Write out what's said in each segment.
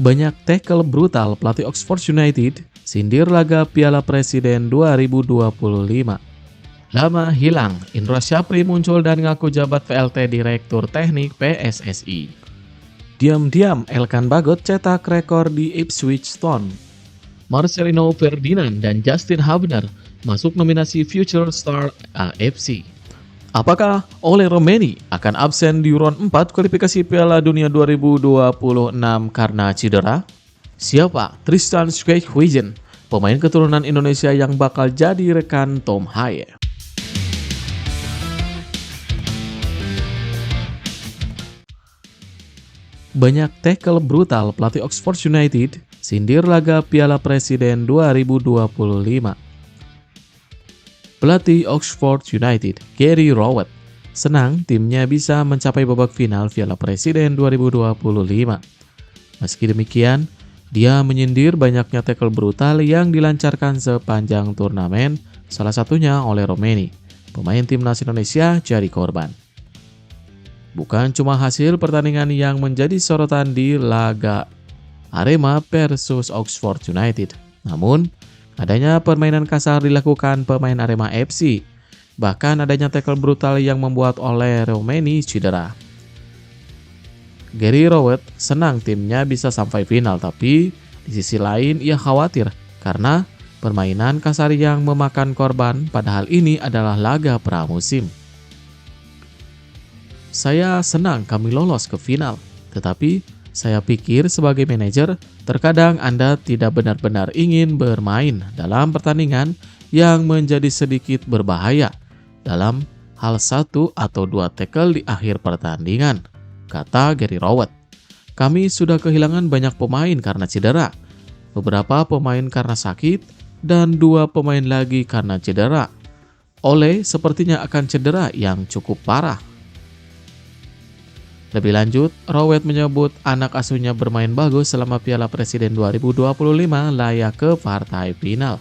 Banyak tackle brutal pelatih Oxford United sindir laga Piala Presiden 2025. Lama hilang, Indra Syafri muncul dan ngaku jabat VLT Direktur Teknik PSSI. Diam-diam Elkan Bagot cetak rekor di Ipswich Town. Marcelino Ferdinand dan Justin Hubner masuk nominasi Future Star AFC. Apakah Ole Romeni akan absen di round 4 kualifikasi Piala Dunia 2026 karena cedera? Siapa Tristan Schweighuysen, pemain keturunan Indonesia yang bakal jadi rekan Tom Haye? Banyak tackle brutal pelatih Oxford United sindir laga Piala Presiden 2025. Pelatih Oxford United, Gary Rowett, senang timnya bisa mencapai babak final Piala Presiden 2025. Meski demikian, dia menyindir banyaknya tackle brutal yang dilancarkan sepanjang turnamen, salah satunya oleh Romeni, pemain timnas Indonesia jadi korban. Bukan cuma hasil pertandingan yang menjadi sorotan di laga Arema versus Oxford United, namun adanya permainan kasar dilakukan pemain Arema FC, bahkan adanya tackle brutal yang membuat Ole Romeni cedera. Gary Rowett senang timnya bisa sampai final, tapi di sisi lain ia khawatir karena permainan kasar yang memakan korban, padahal ini adalah laga pramusim. Saya senang kami lolos ke final, tetapi saya pikir sebagai manajer, terkadang Anda tidak benar-benar ingin bermain dalam pertandingan yang menjadi sedikit berbahaya dalam hal 1 atau 2 tackle di akhir pertandingan, kata Gary Rowett. Kami sudah kehilangan banyak pemain karena cedera, beberapa pemain karena sakit, dan 2 pemain lagi karena cedera. Ole sepertinya akan cedera yang cukup parah. Lebih lanjut, Rowett menyebut anak asuhnya bermain bagus selama Piala Presiden 2025 layak ke partai final.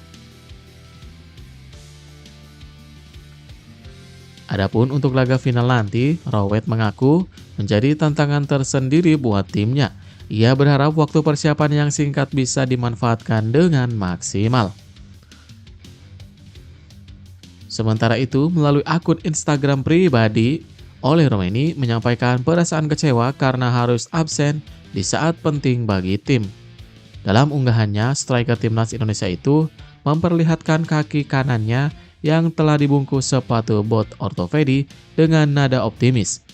Adapun untuk laga final nanti, Rowett mengaku menjadi tantangan tersendiri buat timnya. Ia berharap waktu persiapan yang singkat bisa dimanfaatkan dengan maksimal. Sementara itu, melalui akun Instagram pribadi, Ole Romeni menyampaikan perasaan kecewa karena harus absen di saat penting bagi tim. Dalam unggahannya, striker timnas Indonesia itu memperlihatkan kaki kanannya yang telah dibungkus sepatu bot ortopedi dengan nada optimis.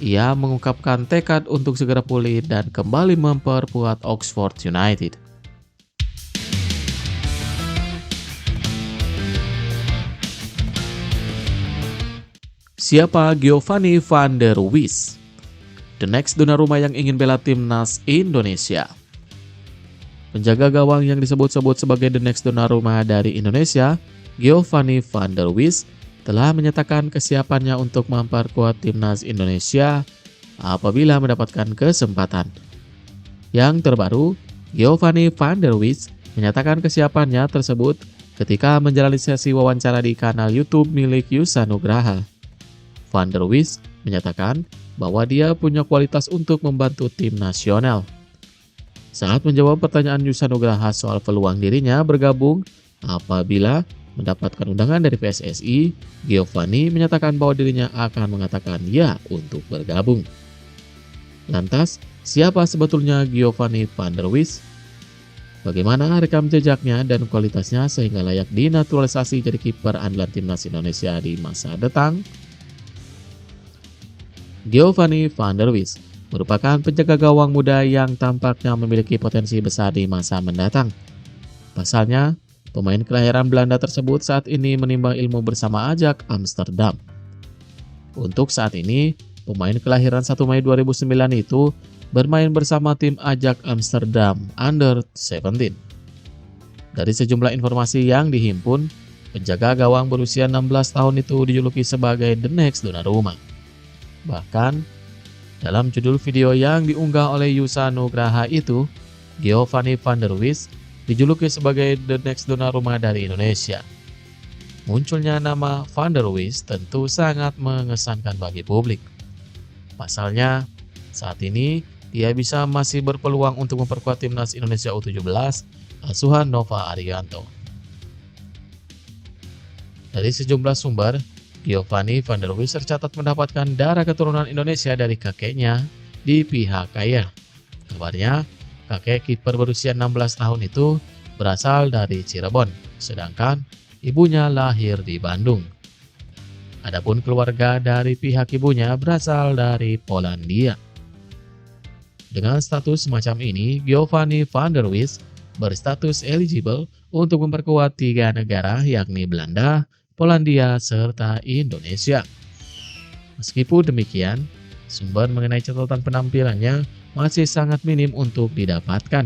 Ia mengungkapkan tekad untuk segera pulih dan kembali memperkuat Oxford United. Siapa Giovanni van der Wies, the next Donnarumma yang ingin bela timnas Indonesia? Penjaga gawang yang disebut-sebut sebagai the next Donnarumma dari Indonesia, Giovanni van der Wies, telah menyatakan kesiapannya untuk memperkuat timnas Indonesia apabila mendapatkan kesempatan. Yang terbaru, Giovanni van der Wies menyatakan kesiapannya tersebut ketika menjalani sesi wawancara di kanal YouTube milik Yusa Nugraha. Van der Wies menyatakan bahwa dia punya kualitas untuk membantu tim nasional. Saat menjawab pertanyaan Yusa Nugraha soal peluang dirinya bergabung apabila mendapatkan undangan dari PSSI, Giovanni menyatakan bahwa dirinya akan mengatakan ya untuk bergabung. Lantas, siapa sebetulnya Giovanni van der Wies? Bagaimana rekam jejaknya dan kualitasnya sehingga layak dinaturalisasi jadi kiper andalan timnas Indonesia di masa datang? Giovanni van der Wies merupakan penjaga gawang muda yang tampaknya memiliki potensi besar di masa mendatang. Pasalnya, pemain kelahiran Belanda tersebut saat ini menimbang ilmu bersama Ajax Amsterdam. Untuk saat ini, pemain kelahiran 1 Mei 2009 itu bermain bersama tim Ajax Amsterdam Under 17. Dari sejumlah informasi yang dihimpun, penjaga gawang berusia 16 tahun itu dijuluki sebagai the next Donnarumma. Bahkan, dalam judul video yang diunggah oleh Yusa Nugraha itu, Giovanni van der Wies dijuluki sebagai the next Donnarumma dari Indonesia. Munculnya nama van der Wies tentu sangat mengesankan bagi publik. Pasalnya, saat ini ia bisa masih berpeluang untuk memperkuat timnas Indonesia U17 asuhan Nova Arianto. Dari sejumlah sumber, Giovanni van der Wies tercatat mendapatkan darah keturunan Indonesia dari kakeknya di pihak ayah. Kabarnya, kakek kiper berusia 16 tahun itu berasal dari Cirebon, sedangkan ibunya lahir di Bandung. Adapun keluarga dari pihak ibunya berasal dari Polandia. Dengan status semacam ini, Giovanni van der Wies berstatus eligible untuk memperkuat 3 negara yakni Belanda, Polandia, serta Indonesia. Meskipun demikian, sumber mengenai catatan penampilannya masih sangat minim untuk didapatkan.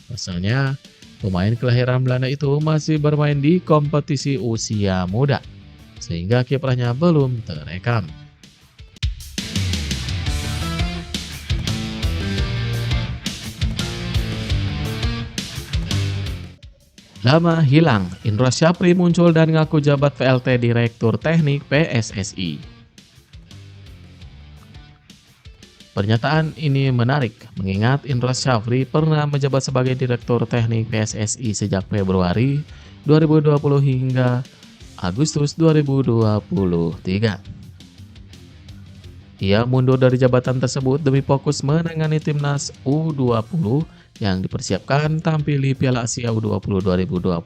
Pasalnya, pemain kelahiran Belanda itu masih bermain di kompetisi usia muda, sehingga kiprahnya belum terekam. Lama hilang, Indra Syafri muncul dan ngaku jabat VLT Direktur Teknik PSSI. Pernyataan ini menarik, mengingat Indra Syafri pernah menjabat sebagai Direktur Teknik PSSI sejak Februari 2020 hingga Agustus 2023. Ia mundur dari jabatan tersebut demi fokus menangani timnas U20 yang dipersiapkan tampil di Piala Asia U20 2025.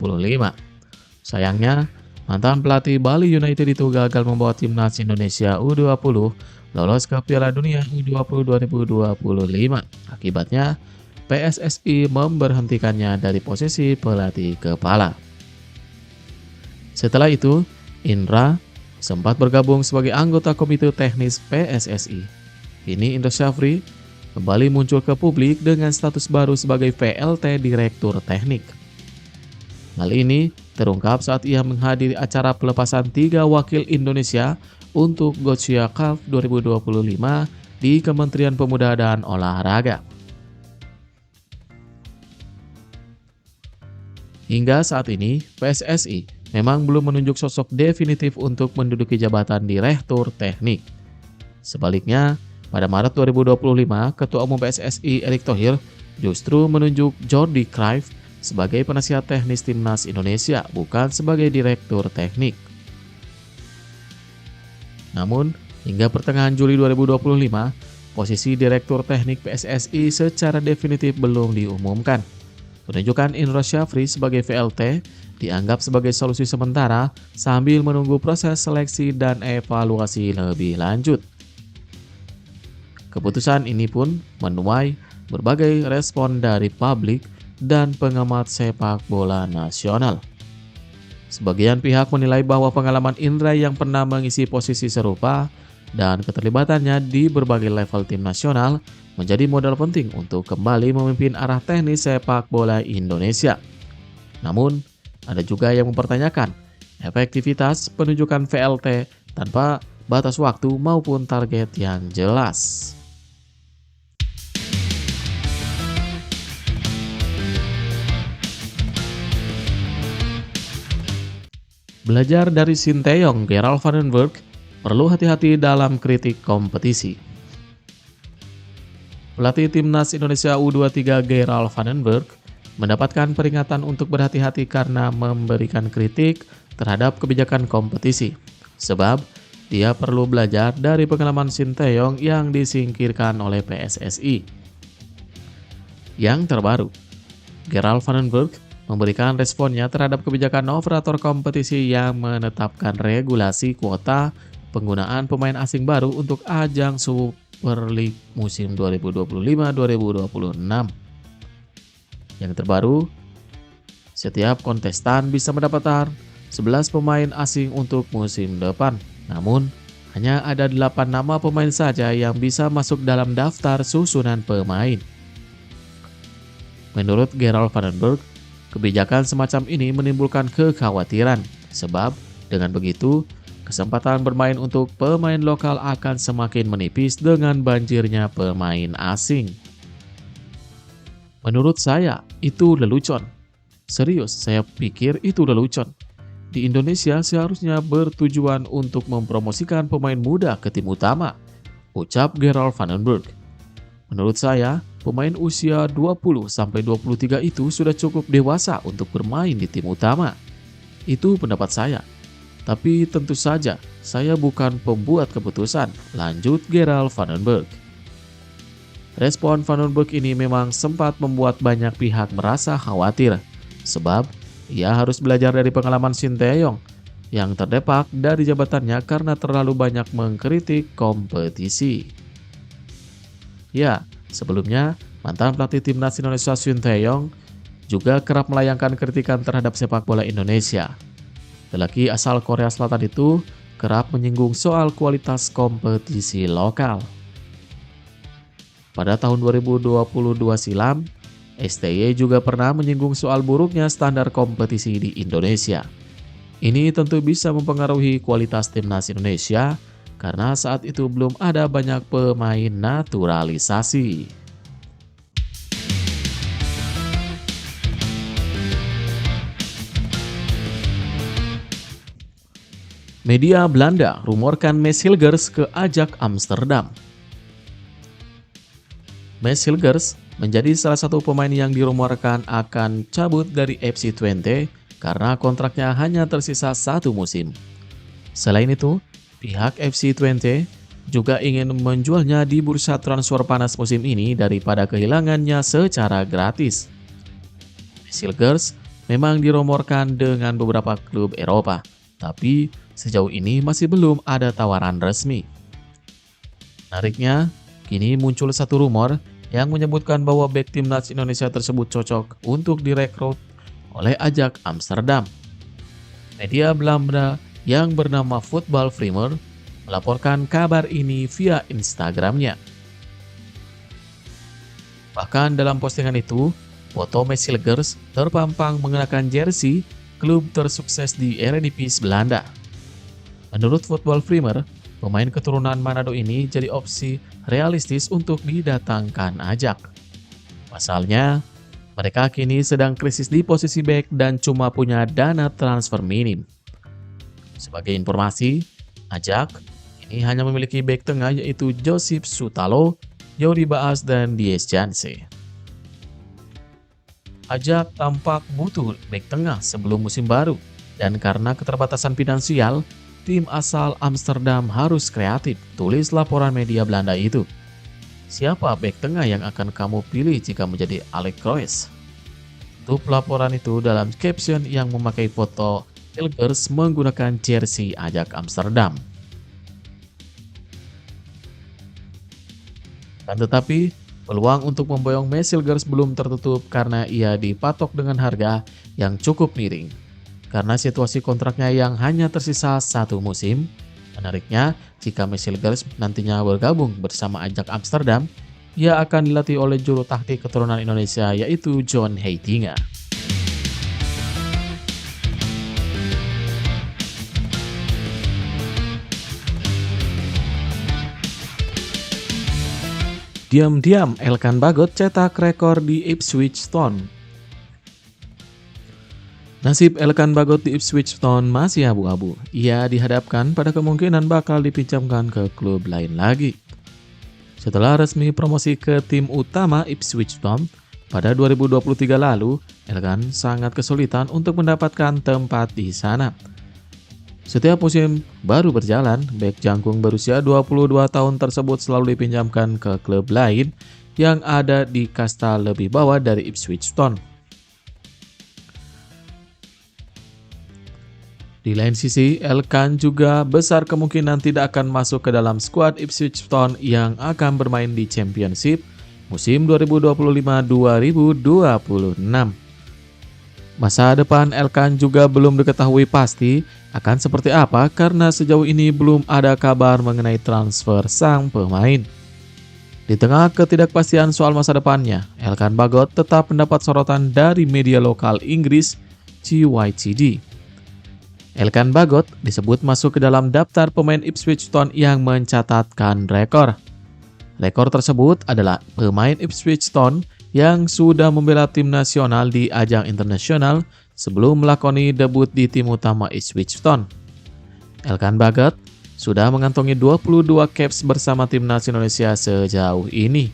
Sayangnya, mantan pelatih Bali United itu gagal membawa timnas Indonesia U20 lolos ke Piala Dunia U20 2025. Akibatnya, PSSI memberhentikannya dari posisi pelatih kepala. Setelah itu, Indra sempat bergabung sebagai anggota komite teknis PSSI. Kini Indra Syafri kembali muncul ke publik dengan status baru sebagai VLT Direktur Teknik. Hal ini terungkap saat ia menghadiri acara pelepasan 3 wakil Indonesia untuk Gochia Cup 2025 di Kementerian Pemuda dan Olahraga. Hingga saat ini, PSSI memang belum menunjuk sosok definitif untuk menduduki jabatan Direktur Teknik. Sebaliknya, pada Maret 2025, Ketua Umum PSSI Erick Thohir justru menunjuk Jordi Cruijff sebagai penasihat teknis timnas Indonesia, bukan sebagai Direktur Teknik. Namun, hingga pertengahan Juli 2025, posisi Direktur Teknik PSSI secara definitif belum diumumkan. Penunjukan Indra Syafri sebagai VLT dianggap sebagai solusi sementara sambil menunggu proses seleksi dan evaluasi lebih lanjut. Keputusan ini pun menuai berbagai respon dari publik dan pengamat sepak bola nasional. Sebagian pihak menilai bahwa pengalaman Indra yang pernah mengisi posisi serupa dan keterlibatannya di berbagai level tim nasional menjadi modal penting untuk kembali memimpin arah teknis sepak bola Indonesia. Namun, ada juga yang mempertanyakan efektivitas penunjukan VLT tanpa batas waktu maupun target yang jelas. Belajar dari Sinteyong, Gerald van den Berg perlu hati-hati dalam kritik kompetisi. Pelatih timnas Indonesia U23 Gerald van den Berg mendapatkan peringatan untuk berhati-hati karena memberikan kritik terhadap kebijakan kompetisi. Sebab dia perlu belajar dari pengalaman Sinteyong yang disingkirkan oleh PSSI. Yang terbaru, Gerald van den Berg memberikan responnya terhadap kebijakan operator kompetisi yang menetapkan regulasi kuota penggunaan pemain asing baru untuk ajang Super League musim 2025-2026. Yang terbaru, setiap kontestan bisa mendapatkan 11 pemain asing untuk musim depan. Namun, hanya ada 8 nama pemain saja yang bisa masuk dalam daftar susunan pemain. Menurut Gerald van den Berg, kebijakan semacam ini menimbulkan kekhawatiran, sebab dengan begitu, kesempatan bermain untuk pemain lokal akan semakin menipis dengan banjirnya pemain asing. Menurut saya, itu lelucon. Serius, saya pikir itu lelucon. Di Indonesia seharusnya bertujuan untuk mempromosikan pemain muda ke tim utama, ucap Gerald van den Berg. Menurut saya, pemain usia 20-23 itu sudah cukup dewasa untuk bermain di tim utama. Itu pendapat saya. Tapi tentu saja, saya bukan pembuat keputusan, lanjut Gerald Vandenberg. Respon Vandenberg ini memang sempat membuat banyak pihak merasa khawatir, sebab ia harus belajar dari pengalaman Shin Tae-yong yang terdepak dari jabatannya karena terlalu banyak mengkritik kompetisi. Ya, sebelumnya mantan pelatih timnas Indonesia Shin Tae-yong juga kerap melayangkan kritikan terhadap sepak bola Indonesia. Lelaki asal Korea Selatan itu kerap menyinggung soal kualitas kompetisi lokal. Pada tahun 2022 silam, STY juga pernah menyinggung soal buruknya standar kompetisi di Indonesia. Ini tentu bisa mempengaruhi kualitas timnas Indonesia karena saat itu belum ada banyak pemain naturalisasi. Media Belanda rumorkan Mads Hilgers ke Ajax Amsterdam. Mads Hilgers menjadi salah satu pemain yang dirumorkan akan cabut dari FC Twente karena kontraknya hanya tersisa 1 musim. Selain itu, pihak FC Twente juga ingin menjualnya di bursa transfer panas musim ini daripada kehilangannya secara gratis. Mads Hilgers memang dirumorkan dengan beberapa klub Eropa, tapi sejauh ini masih belum ada tawaran resmi. Menariknya, kini muncul satu rumor yang menyebutkan bahwa bek timnas Indonesia tersebut cocok untuk direkrut oleh Ajax Amsterdam. Media Belanda yang bernama Football Framer melaporkan kabar ini via Instagramnya. Bahkan dalam postingan itu, foto Mads Hilgers terpampang mengenakan jersey klub tersukses di Eredivisie Belanda. Menurut Football Framer, pemain keturunan Manado ini jadi opsi realistis untuk didatangkan Ajax. Pasalnya, mereka kini sedang krisis di posisi bek dan cuma punya dana transfer minim. Sebagai informasi, Ajax ini hanya memiliki bek tengah yaitu Josip Sutalo, Yori Baas, dan Diez Janse. Ajax tampak butuh bek tengah sebelum musim baru, dan karena keterbatasan finansial, tim asal Amsterdam harus kreatif, tulis laporan media Belanda itu. Siapa bek tengah yang akan kamu pilih jika menjadi Alex Kroes? Tutup laporan itu dalam caption yang memakai foto Hilgers menggunakan jersey Ajax Amsterdam. Dan tetapi, peluang untuk memboyong Mads Hilgers belum tertutup karena ia dipatok dengan harga yang cukup miring. Karena situasi kontraknya yang hanya tersisa 1 musim, menariknya jika Mads Hilgers nantinya bergabung bersama Ajax Amsterdam, ia akan dilatih oleh juru taktik keturunan Indonesia yaitu John Heitinga. Diam-diam Elkan Bagot cetak rekor di Ipswich Town. Nasib Elkan Bagot di Ipswich Town masih abu-abu. Ia dihadapkan pada kemungkinan bakal dipinjamkan ke klub lain lagi. Setelah resmi promosi ke tim utama Ipswich Town pada 2023 lalu, Elkan sangat kesulitan untuk mendapatkan tempat di sana. Setiap musim baru berjalan, bek jangkung berusia 22 tahun tersebut selalu dipinjamkan ke klub lain yang ada di kasta lebih bawah dari Ipswich Town. Di lain sisi, Elkan juga besar kemungkinan tidak akan masuk ke dalam skuad Ipswich Town yang akan bermain di Championship musim 2025-2026. Masa depan Elkan juga belum diketahui pasti akan seperti apa karena sejauh ini belum ada kabar mengenai transfer sang pemain. Di tengah ketidakpastian soal masa depannya, Elkan Bagot tetap mendapat sorotan dari media lokal Inggris GYTD. Elkan Bagot disebut masuk ke dalam daftar pemain Ipswich Town yang mencatatkan rekor. Rekor tersebut adalah pemain Ipswich Town yang sudah membela tim nasional di ajang internasional sebelum melakoni debut di tim utama Ipswich Town. Elkan Bagot sudah mengantongi 22 caps bersama timnas Indonesia sejauh ini.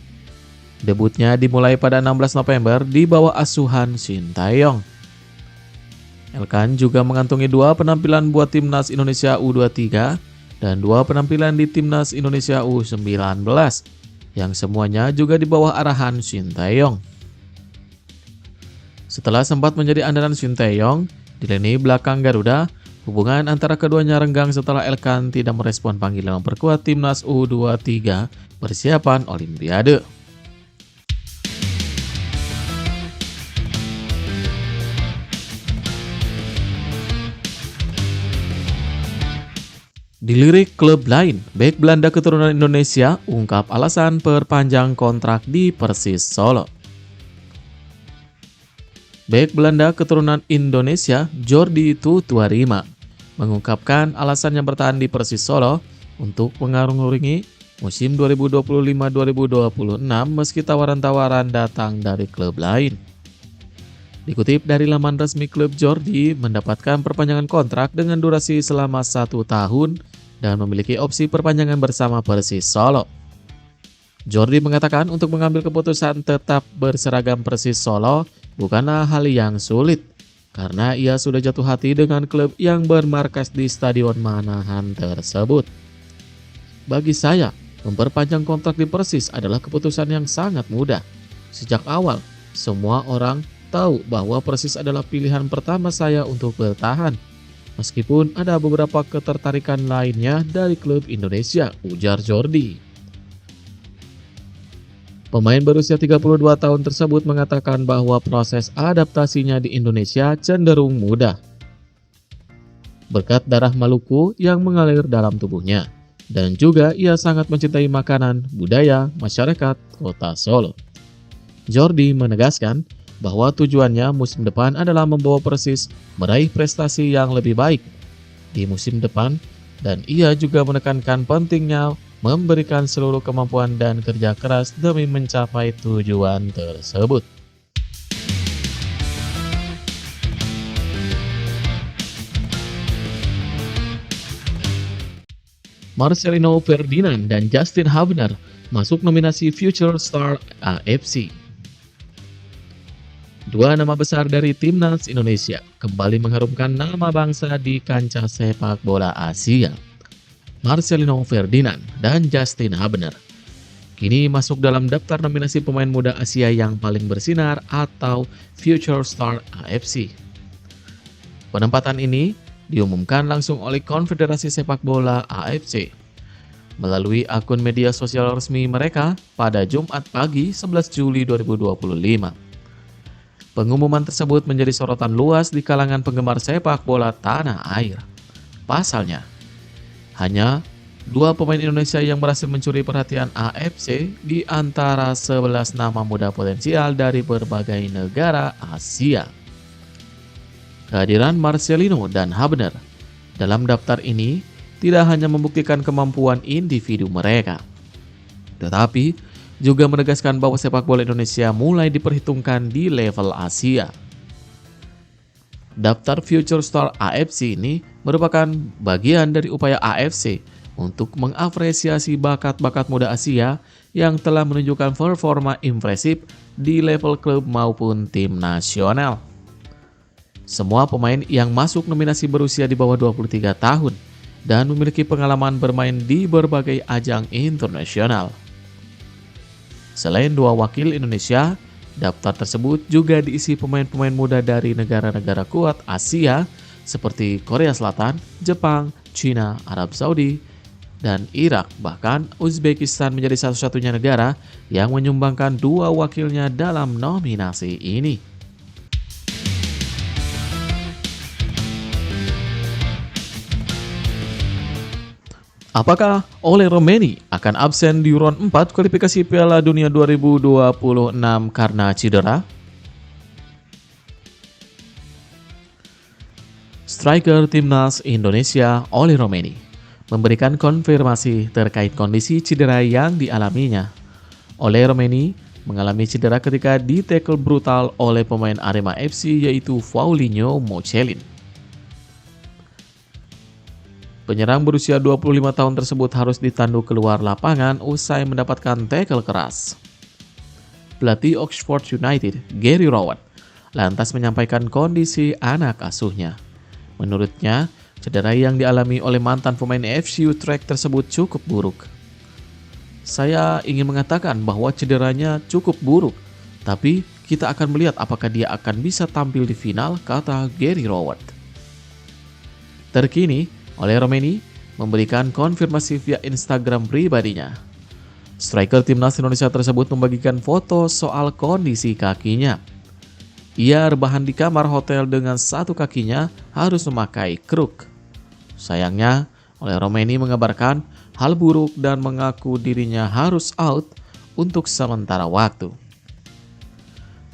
Debutnya dimulai pada 16 November di bawah asuhan Shin Tae-yong. Elkan juga mengantongi 2 penampilan buat Timnas Indonesia U23 dan 2 penampilan di Timnas Indonesia U19 yang semuanya juga di bawah arahan Shin Tae-yong. Setelah sempat menjadi andalan Shin Tae-yong, di lini belakang Garuda, hubungan antara keduanya renggang setelah Elkan tidak merespon panggilan memperkuat Timnas U23 persiapan Olimpiade. Dilirik klub lain, bek Belanda keturunan Indonesia ungkap alasan perpanjang kontrak di Persis Solo. Bek Belanda keturunan Indonesia, Jordi Tutuarima, mengungkapkan alasannya bertahan di Persis Solo untuk mengarungi musim 2025-2026 meski tawaran-tawaran datang dari klub lain. Dikutip dari laman resmi klub, Jordi mendapatkan perpanjangan kontrak dengan durasi selama 1 tahun dan memiliki opsi perpanjangan bersama Persis Solo. Jordi mengatakan untuk mengambil keputusan tetap berseragam Persis Solo bukanlah hal yang sulit, karena ia sudah jatuh hati dengan klub yang bermarkas di Stadion Manahan tersebut. Bagi saya, memperpanjang kontrak di Persis adalah keputusan yang sangat mudah. Sejak awal, semua orang tahu bahwa Persis adalah pilihan pertama saya untuk bertahan. Meskipun ada beberapa ketertarikan lainnya dari klub Indonesia, ujar Jordi. Pemain berusia 32 tahun tersebut mengatakan bahwa proses adaptasinya di Indonesia cenderung mudah. Berkat darah Maluku yang mengalir dalam tubuhnya, dan juga ia sangat mencintai makanan, budaya, masyarakat kota Solo. Jordi menegaskan bahwa tujuannya musim depan adalah membawa Persis meraih prestasi yang lebih baik di musim depan, dan ia juga menekankan pentingnya memberikan seluruh kemampuan dan kerja keras demi mencapai tujuan tersebut. Marcelino Ferdinand dan Justin Hubner masuk nominasi Future Star AFC. 2 nama besar dari Timnas Indonesia kembali mengharumkan nama bangsa di kancah sepak bola Asia. Marcelino Ferdinand dan Justin Hubner kini masuk dalam daftar nominasi pemain muda Asia yang paling bersinar atau Future Star AFC. Penempatan ini diumumkan langsung oleh Konfederasi Sepak Bola AFC melalui akun media sosial resmi mereka pada Jumat pagi 11 Juli 2025. Pengumuman tersebut menjadi sorotan luas di kalangan penggemar sepak bola tanah air. Pasalnya, hanya 2 pemain Indonesia yang berhasil mencuri perhatian AFC di antara 11 nama muda potensial dari berbagai negara Asia. Kehadiran Marcelino dan Hubner dalam daftar ini tidak hanya membuktikan kemampuan individu mereka, tetapi juga menegaskan bahwa sepak bola Indonesia mulai diperhitungkan di level Asia. Daftar Future Star AFC ini merupakan bagian dari upaya AFC untuk mengapresiasi bakat-bakat muda Asia yang telah menunjukkan performa impresif di level klub maupun tim nasional. Semua pemain yang masuk nominasi berusia di bawah 23 tahun dan memiliki pengalaman bermain di berbagai ajang internasional. Selain 2 wakil Indonesia, daftar tersebut juga diisi pemain-pemain muda dari negara-negara kuat Asia seperti Korea Selatan, Jepang, China, Arab Saudi, dan Irak. Bahkan Uzbekistan menjadi satu-satunya negara yang menyumbangkan 2 wakilnya dalam nominasi ini. Apakah Ole Romeni akan absen di round 4 kualifikasi Piala Dunia 2026 karena cedera? Striker Timnas Indonesia Ole Romeni memberikan konfirmasi terkait kondisi cedera yang dialaminya. Ole Romeni mengalami cedera ketika ditackle brutal oleh pemain Arema FC yaitu Paulinho Mocelin. Penyerang berusia 25 tahun tersebut harus ditandu keluar lapangan usai mendapatkan tackle keras. pelatih Oxford United, Gary Rowett, lantas menyampaikan kondisi anak asuhnya. Menurutnya, cedera yang dialami oleh mantan pemain FC Utrecht tersebut cukup buruk. Saya ingin mengatakan bahwa cederanya cukup buruk, tapi kita akan melihat apakah dia akan bisa tampil di final, kata Gary Rowett. Terkini, oleh Romeni memberikan konfirmasi via Instagram pribadinya. Striker timnas Indonesia tersebut membagikan foto soal kondisi kakinya. Ia rebahan di kamar hotel dengan satu kakinya harus memakai kruk. Sayangnya, oleh Romeni mengabarkan hal buruk dan mengaku dirinya harus out untuk sementara waktu.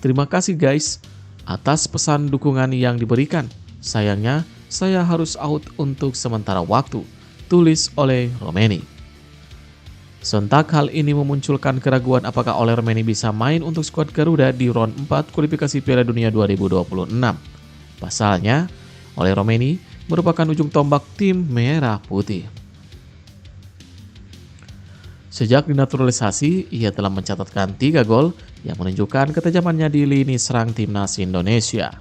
Terima kasih guys atas pesan dukungan yang diberikan. Sayangnya, saya harus out untuk sementara waktu, tulis oleh Romeni. Sontak hal ini memunculkan keraguan apakah Ole Romeni bisa main untuk skuad Garuda di round 4 kualifikasi Piala Dunia 2026. Pasalnya, Ole Romeni merupakan ujung tombak tim Merah Putih. Sejak dinaturalisasi, ia telah mencatatkan 3 gol yang menunjukkan ketajamannya di lini serang timnas Indonesia.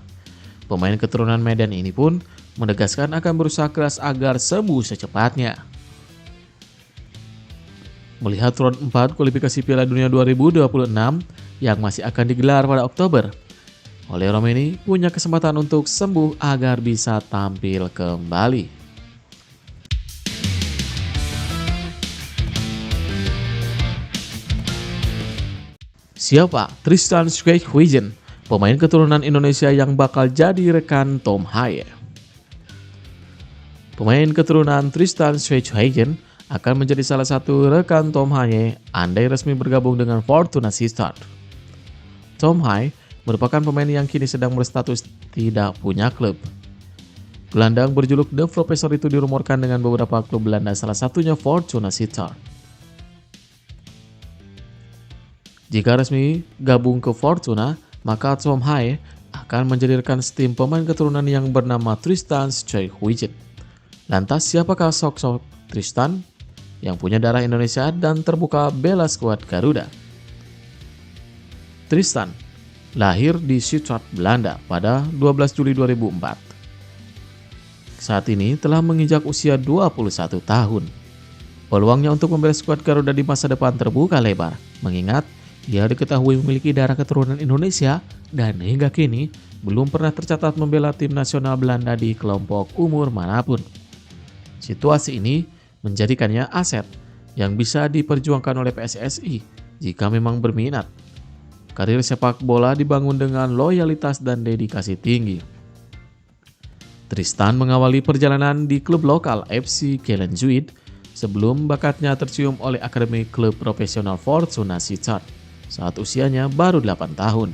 Pemain keturunan Medan ini pun menegaskan akan berusaha keras agar sembuh secepatnya. Melihat round 4 kualifikasi Piala Dunia 2026 yang masih akan digelar pada Oktober, Ole Romeni punya kesempatan untuk sembuh agar bisa tampil kembali. Siapa Tristan Schweighöjen, pemain keturunan Indonesia yang bakal jadi rekan Tom Haye? Pemain keturunan Tristan Schweighöjen akan menjadi salah satu rekan Tom Haye andai resmi bergabung dengan Fortuna Sittard. Tom Haye merupakan pemain yang kini sedang berstatus tidak punya klub. Gelandang berjuluk The Professor itu dirumorkan dengan beberapa klub Belanda, salah satunya Fortuna Sittard. Jika resmi gabung ke Fortuna, maka Tom Haye akan menjadi rekan setim pemain keturunan yang bernama Tristan Schweighöjen. Lantas siapakah sosok Tristan yang punya darah Indonesia dan terbuka bela skuad Garuda? Tristan lahir di Sittard, Belanda pada 12 Juli 2004. Saat ini telah menginjak usia 21 tahun. Peluangnya untuk membela skuad Garuda di masa depan terbuka lebar, mengingat ia diketahui memiliki darah keturunan Indonesia dan hingga kini belum pernah tercatat membela tim nasional Belanda di kelompok umur manapun. Situasi ini menjadikannya aset yang bisa diperjuangkan oleh PSSI jika memang berminat. Karir sepak bola dibangun dengan loyalitas dan dedikasi tinggi. Tristan mengawali perjalanan di klub lokal FC Kelenzuid sebelum bakatnya tercium oleh akademi klub profesional Fortuna Sittard saat usianya baru 8 tahun.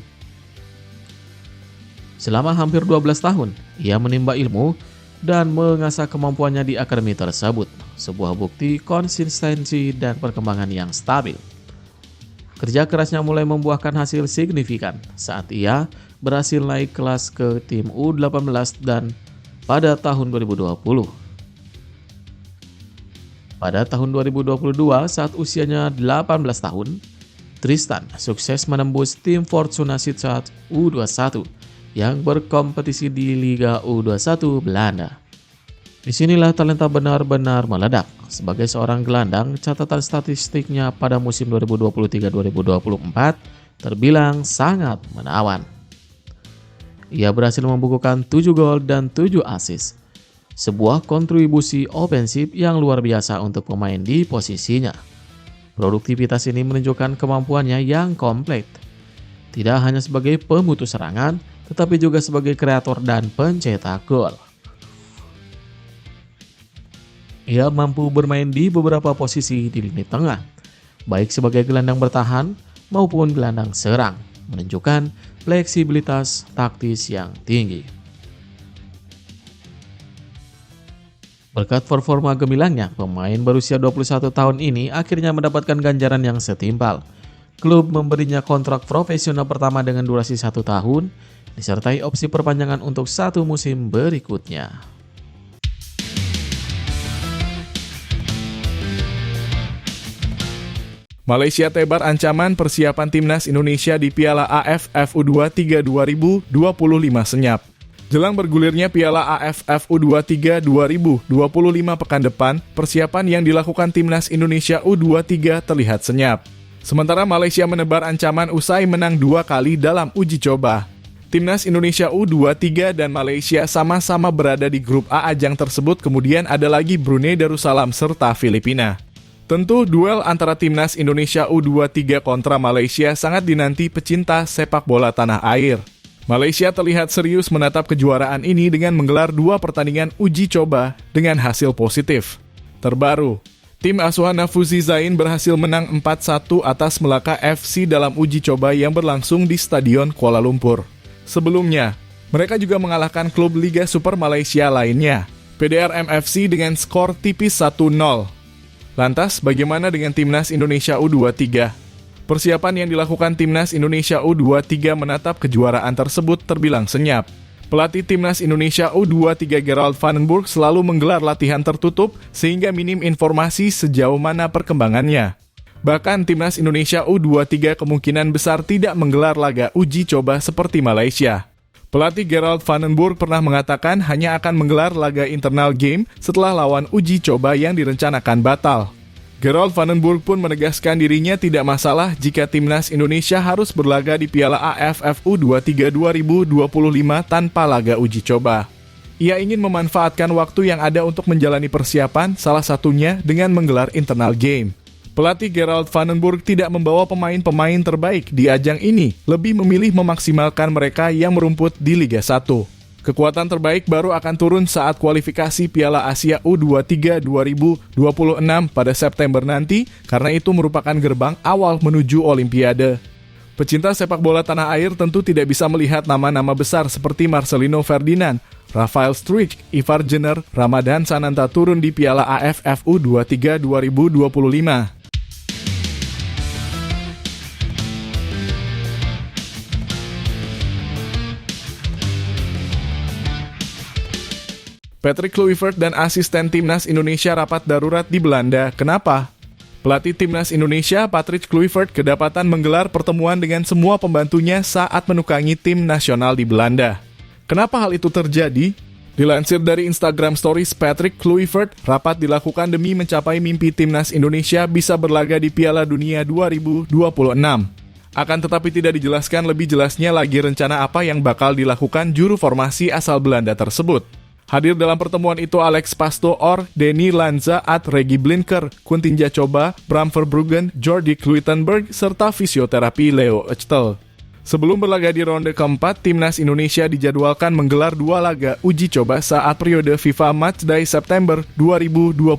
Selama hampir 12 tahun, ia menimba ilmu dan mengasah kemampuannya di akademi tersebut, sebuah bukti konsistensi dan perkembangan yang stabil. Kerja kerasnya mulai membuahkan hasil signifikan saat ia berhasil naik kelas ke tim U18 dan pada tahun 2020. Pada tahun 2022 saat usianya 18 tahun, Tristan sukses menembus tim Fortuna Sittard U21 yang berkompetisi di Liga U21 Belanda. Disinilah talenta benar-benar meledak. Sebagai seorang gelandang, catatan statistiknya pada musim 2023-2024 terbilang sangat menawan. Ia berhasil membukukan 7 gol dan 7 assist, sebuah kontribusi ofensif yang luar biasa untuk pemain di posisinya. Produktivitas ini menunjukkan kemampuannya yang komplit, tidak hanya sebagai pemutus serangan, tetapi juga sebagai kreator dan pencetak gol. Ia mampu bermain di beberapa posisi di lini tengah, baik sebagai gelandang bertahan maupun gelandang serang, menunjukkan fleksibilitas taktis yang tinggi. Berkat performa gemilangnya, pemain berusia 21 tahun ini akhirnya mendapatkan ganjaran yang setimpal. Klub memberinya kontrak profesional pertama dengan durasi 1 tahun, disertai opsi perpanjangan untuk 1 musim berikutnya. Malaysia tebar ancaman persiapan timnas Indonesia di Piala AFF U23 2025 senyap. Jelang bergulirnya Piala AFF U23 2025 pekan depan, persiapan yang dilakukan timnas Indonesia U23 terlihat senyap. Sementara Malaysia menebar ancaman usai menang 2 kali dalam uji coba. Timnas Indonesia U23 dan Malaysia sama-sama berada di grup A ajang tersebut, kemudian ada lagi Brunei Darussalam serta Filipina. Tentu duel antara timnas Indonesia U23 kontra Malaysia sangat dinanti pecinta sepak bola tanah air. Malaysia terlihat serius menatap kejuaraan ini dengan menggelar 2 pertandingan uji coba dengan hasil positif. Terbaru, tim asuhan Nafuzi Zain berhasil menang 4-1 atas Melaka FC dalam uji coba yang berlangsung di Stadion Kuala Lumpur. Sebelumnya, mereka juga mengalahkan klub Liga Super Malaysia lainnya, PDRM FC dengan skor tipis 1-0. Lantas, bagaimana dengan timnas Indonesia U23? Persiapan yang dilakukan timnas Indonesia U23 menatap kejuaraan tersebut terbilang senyap. Pelatih timnas Indonesia U23 Gerald Vandenburg selalu menggelar latihan tertutup sehingga minim informasi sejauh mana perkembangannya. Bahkan timnas Indonesia U23 kemungkinan besar tidak menggelar laga uji coba seperti Malaysia. Pelatih Gerald Vandenburg pernah mengatakan hanya akan menggelar laga internal game setelah lawan uji coba yang direncanakan batal. Gerald Vandenburg pun menegaskan dirinya tidak masalah jika timnas Indonesia harus berlaga di Piala AFF U23 2025 tanpa laga uji coba. Ia ingin memanfaatkan waktu yang ada untuk menjalani persiapan, salah satunya dengan menggelar internal game. Pelatih Gerald Vandenburg tidak membawa pemain-pemain terbaik di ajang ini, lebih memilih memaksimalkan mereka yang merumput di Liga 1. Kekuatan terbaik baru akan turun saat kualifikasi Piala Asia U23 2026 pada September nanti, karena itu merupakan gerbang awal menuju Olimpiade. Pecinta sepak bola tanah air tentu tidak bisa melihat nama-nama besar seperti Marcelino Ferdinand, Rafael Struijk, Ivar Jenner, Ramadan Sananta turun di Piala AFF U23 2025. Patrick Kluivert dan asisten timnas Indonesia rapat darurat di Belanda. Kenapa? Pelatih timnas Indonesia, Patrick Kluivert, kedapatan menggelar pertemuan dengan semua pembantunya saat menukangi tim nasional di Belanda. Kenapa hal itu terjadi? Dilansir dari Instagram Stories Patrick Kluivert, rapat dilakukan demi mencapai mimpi timnas Indonesia bisa berlaga di Piala Dunia 2026. Akan tetapi tidak dijelaskan lebih jelasnya lagi rencana apa yang bakal dilakukan juru formasi asal Belanda tersebut. Hadir dalam pertemuan itu Alex Pastoor, Denny Lanza, Regi Blinker, Quintin Jacoba, Bram Verbruggen, Jordi Kluitenberg, serta fisioterapi Leo Echtel. Sebelum berlaga di ronde keempat, timnas Indonesia dijadwalkan menggelar 2 laga uji coba saat periode FIFA Matchday September 2025.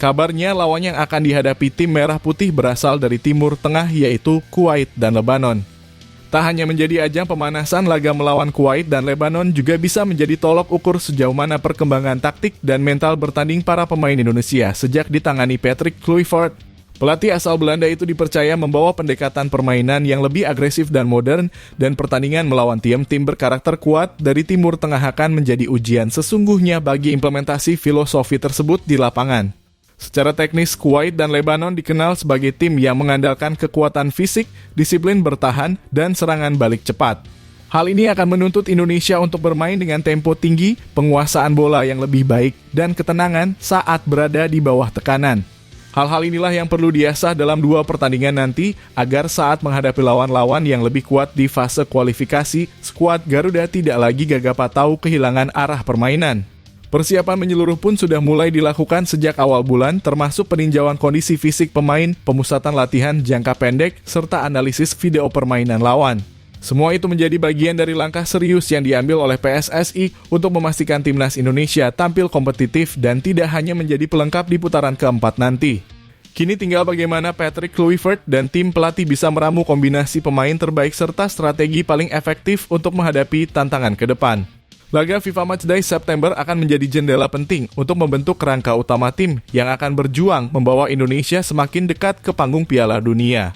Kabarnya lawan yang akan dihadapi tim merah putih berasal dari Timur Tengah yaitu Kuwait dan Lebanon. Tak hanya menjadi ajang pemanasan, laga melawan Kuwait dan Lebanon juga bisa menjadi tolok ukur sejauh mana perkembangan taktik dan mental bertanding para pemain Indonesia sejak ditangani Patrick Kluivert. Pelatih asal Belanda itu dipercaya membawa pendekatan permainan yang lebih agresif dan modern, dan pertandingan melawan tim-tim berkarakter kuat dari Timur Tengah akan menjadi ujian sesungguhnya bagi implementasi filosofi tersebut di lapangan. Secara teknis, Kuwait dan Lebanon dikenal sebagai tim yang mengandalkan kekuatan fisik, disiplin bertahan, dan serangan balik cepat. Hal ini akan menuntut Indonesia untuk bermain dengan tempo tinggi, penguasaan bola yang lebih baik, dan ketenangan saat berada di bawah tekanan. Hal-hal inilah yang perlu diasah dalam 2 pertandingan nanti agar saat menghadapi lawan-lawan yang lebih kuat di fase kualifikasi, skuad Garuda tidak lagi gagap tahu kehilangan arah permainan. Persiapan menyeluruh pun sudah mulai dilakukan sejak awal bulan, termasuk peninjauan kondisi fisik pemain, pemusatan latihan jangka pendek, serta analisis video permainan lawan. Semua itu menjadi bagian dari langkah serius yang diambil oleh PSSI untuk memastikan timnas Indonesia tampil kompetitif dan tidak hanya menjadi pelengkap di putaran keempat nanti. Kini tinggal bagaimana Patrick Kluivert dan tim pelatih bisa meramu kombinasi pemain terbaik serta strategi paling efektif untuk menghadapi tantangan ke depan. Laga FIFA Matchday September akan menjadi jendela penting untuk membentuk kerangka utama tim yang akan berjuang membawa Indonesia semakin dekat ke panggung Piala Dunia.